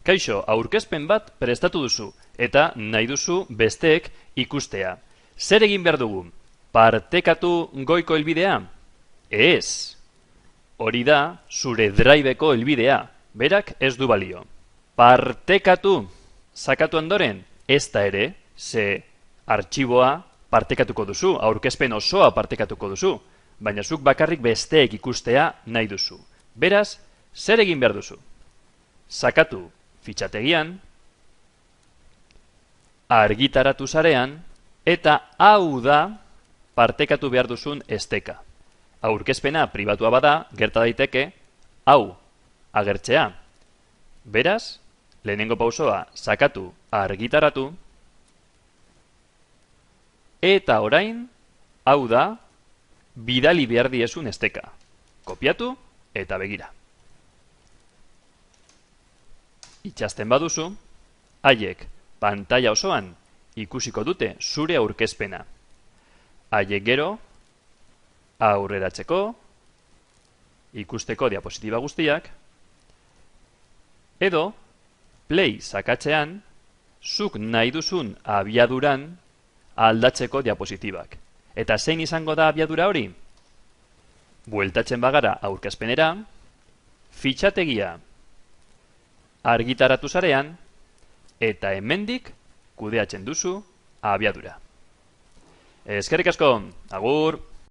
Kaixo, aurkezpen bat prestatu duzu, eta nahi duzu besteek ikustea. Zer egin behar dugu? Partekatu goiko helbidea? Ez. Hori da, zure driveko helbidea. Berak ez du balio. Partekatu. Sakatu ondoren, ez da ere, ze artxiboa partekatuko duzu, aurkezpen osoa partekatuko duzu, baina zuk bakarrik besteek ikustea nahi duzu. Beraz, zer egin behar duzu? Sakatu fitxategian, argitaratu sarean, eta hau da partekatu behar duzun esteka. Aurkezpena pribatua bada, gerta daiteke, hau agertzea. Beraz, lehenengo pausoa sakatu argitaratu, eta orain, hau da, bidali behar diezun esteka. Kopiatu eta begira. Itxasten baduzu, haiek pantalla osoan ikusiko dute zure aurkezpena. Haiek gero, aurreratzeko, ikusteko diapositiba guztiak, edo, play sakatzean, zuk nahi duzun abiaduran aldatzeko diapositibak. Eta zein izango da abiadura hori? Bueltatzen bagara aurkezpenera, fitxategia argitaratu sarean, eta hemendik kudeatzen duzu abiadura. Eskerrik asko, agur!